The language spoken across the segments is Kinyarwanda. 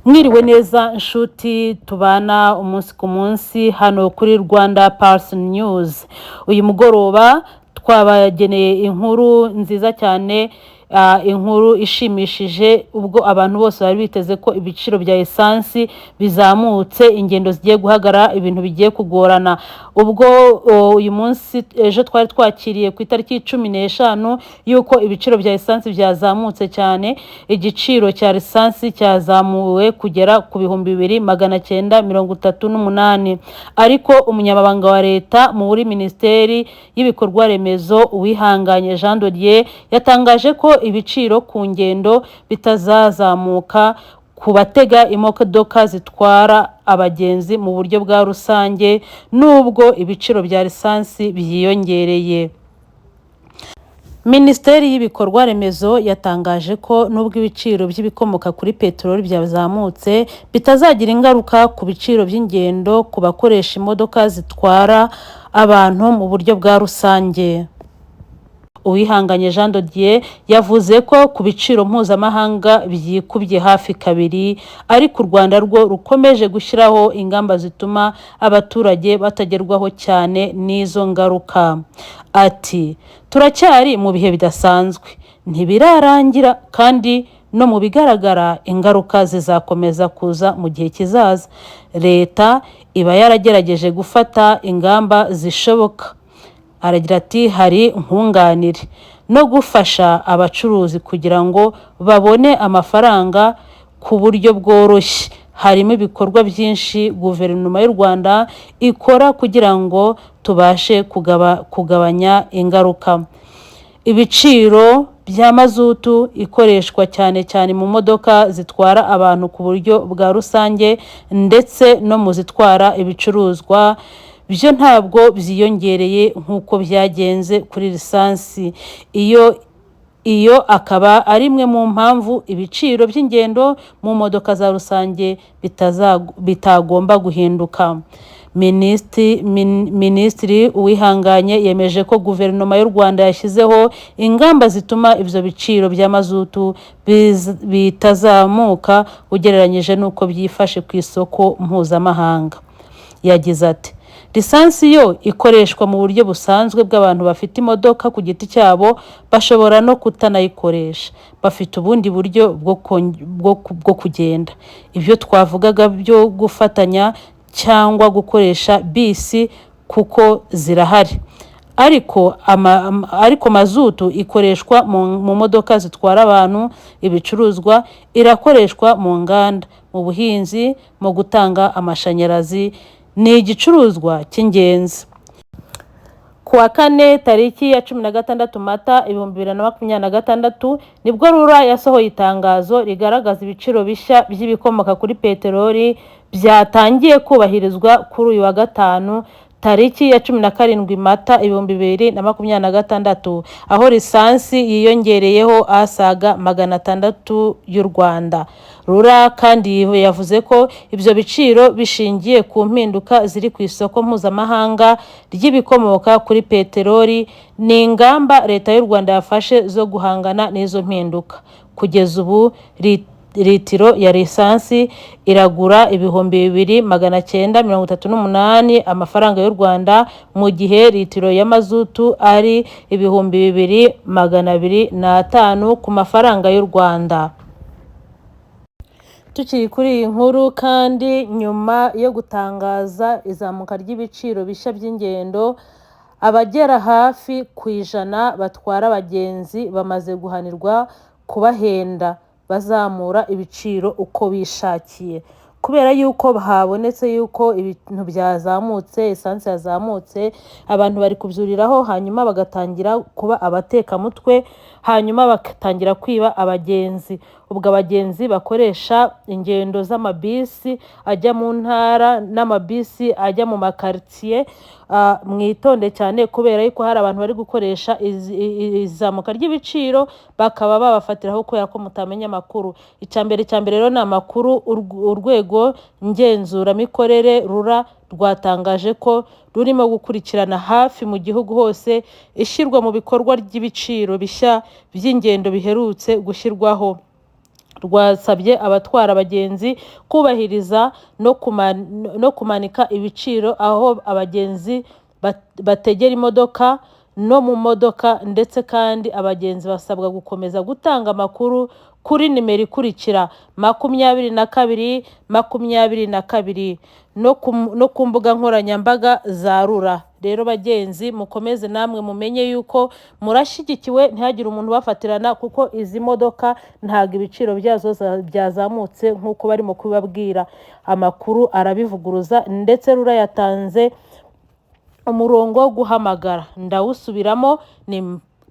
Mwiriwe neza nshuti tubana umunsi ku munsi hano kuri Rwanda Pulse News. Uyu mugoroba twabageneye inkuru nziza cyane, inkuru ishimishije ubwo abantu bose bari biteze ko ibiciro bya essence bizamutse, ingendo zigiye guhagara, ibintu bigiye kugorana. Ubwo uyu munsi ejo twari twakiriye ku itariki 15 yuko ibiciro bya essence byazamutse cyane. Igiciro cya essence cyazamuwe kugera ku 2938, ariko umunyamabanga wa leta muri Minisiteri y'Ibikorwa Remezo Uwihanganye Jean de Dieu yatangaje ko ibiciro ku ngendo bitazazamuka ku batega imodoka zitwara abagenzi mu buryo bwa rusange nubwo ibiciro bya lisansi byiyongereye. Minisiteri y'Ibikorwa Remezo yatangaje ko nubwo ibiciro by'ibikomoka kuri peteroli byazamutse bitazagira ingaruka ku biciro by'ingendo ku bakoresha imodoka zitwara abantu mu buryo bwa rusange. Uwihanganye Jean de Dieu yavuze ko ku biciro mpuzamahanga byikubye hafi kabiri, ariko u Rwanda rwo rukomeje gushyiraho ingamba zituma abaturage batagerwaho cyane n'izo ngaruka. Ati turacyari mu bihe bidasanzwe, ntibirarangira kandi no mu bigaragara ingaruka zizakomeza kuza mu gihe kizaza. Leta iba yaragerageje gufata ingamba zishoboka. Aragira ati hari nkunganire no gufasha abacuruzi kugira ngo babone amafaranga ku buryo bworoshye. Harimo ibikorwa byinshi guverinoma y'u Rwanda ikora kugira ngo tubashe kugabanya ingaruka. Ibiciro bya mazutu ikoreshwa cyane cyane mu modoka zitwara abantu ku buryo bwa rusange ndetse no mu zitwara ibicuruzwa byo ntabwo byiyongereye nk'uko byagenze kuri lisansi. Iyo akaba ari imwe mu mpamvu ibiciro by'ingendo mu modoka za rusange bitagomba guhinduka. Minisitiri Uwihanganye yemeje ko guverinoma y'u Rwanda yashyizeho ingamba zituma ibyo biciro bya mazutu bitazamuka ugereranyije n'uko byifashe ku isoko mpuzamahanga. Yagize ati lisansi yo ikoreshwa mu buryo busanzwe bw'abantu bafite imodoka ku giti cyabo, bashobora no kutanayikoresha, bafite ubundi buryo bwo kugenda. Ibyo twavugaga byo gufatanya cyangwa gukoresha bisi kuko zirahari, ariko mazutu ikoreshwa mu modoka zitwara abantu, ibicuruzwa, irakoreshwa mu nganda, mu buhinzi, mu gutanga amashanyarazi. Ni igicuruzwa cy'ingenzi. Kuwa kane tariki ya 16 Mata 2026 nibwo RURA yasohoye itangazo rigaragaza ibiciro bishya by'ibikomoka kuri peteroli byatangiye kubahirizwa kuri uyu wa gatanu tariki ya 17 Mata 2026, aho lisansi yiyongereyeho asaga 600 y'u Rwanda. RURA kandi yavuze ko ibyo biciro bishingiye ku mpinduka ziri ku isoko mpuzamahanga ry'ibikomoka kuri peteroli n'ingamba leta y'u Rwanda yafashe zo guhangana n'izo mpinduka. Kugeza ubu litiro ya lisansi iragura 2,938 amafaranga y'u Rwanda, mu gihe litiro ya mazutu ari 2,205 ku mafaranga y'u Rwanda. Tukiri kuri iyi nkuru kandi, nyuma yo gutangaza izamuka ry'ibiciro bishya by'ingendo, abagera hafi ku 100 batwara abagenzi bamaze guhanirwa kubahenda bazamura ibiciro uko bishakiye, kubera yuko habonetse yuko ibintu byazamutse, essence yazamutse, abantu bari kubyuriraho hanyuma bagatangira kuba abatekamutwe, hanyuma bagatangira kwiba abagenzi. Ubwo abagenzi bakoresha ingendo z'amabisi ajya mu ntara n'amabisi ajya mu makartier, mwitonde cyane kubera yuko hari abantu bari gukoresha izamuka ry'ibiciro bakaba babafatiraho kubera ko mutamenya amakuru. Icyambere rero ni amakuru. Urwego ngenzuramikorere RURA rwatangaje ko rurimo gukurikirana hafi mu gihugu hose ishyirwa mu bikorwa ry'ibiciro bishya by'ingendo biherutse gushyirwaho. rwasabye abatwara abagenzi kubahiriza no kumanika ibiciro aho abagenzi bategera imodoka no mu modoka, ndetse kandi abagenzi basabwa gukomeza gutanga amakuru kuri nimero ikurikira 22 no ku mbuga nkoranyambaga za RURA. Rero bagenzi, mukomeze namwe mumenye yuko murashyigikiwe, ntihagire umuntu bafatirana, kuko izi modoka ntago ibiciro byazo byazamutse nk'uko barimo kubabwira. Amakuru arabivuguruza, ndetse RURA yatanze umurongo wo guhamagara. Ndawusubiramo, ni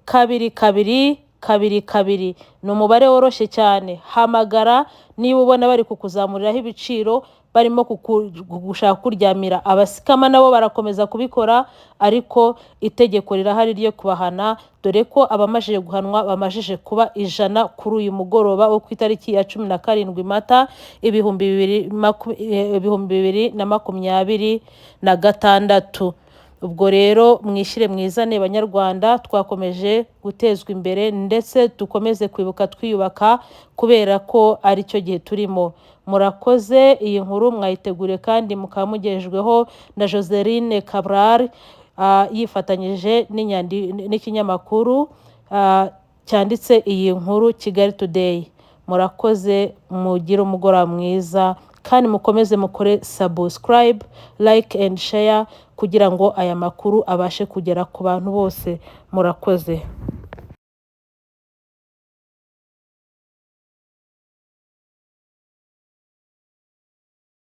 2222. Ni umubare woroshye cyane. Hamagara niba ubona bari kukuzamuriraho ibiciro, barimo gushaka kuryamira. Abasikama nabo barakomeza kubikora, ariko itegeko rirahari ryo kubahana, dore ko abamajije guhanwa bamajije kuba 100 kuri uyu mugoroba wo ku itariki ya 17 Mata 2026. Ubwo rero mwishyire mwizane banyarwanda, twakomeje gutezwa imbere, ndetse dukomeze kwibuka twiyubaka, kubera ko ari cyo gihe turimo. Murakoze. Iyi nkuru mwayitegure kandi mukamugejweho na Joseline Cabral, yifatanyije n'ikinyamakuru cyanditse iyi nkuru Kigali Today. Murakoze, mugire umugoroba mwiza, kandi mukomeze mukore subscribe, like and share kugira ngo aya makuru abashe kugera ku bantu bose. Murakoze.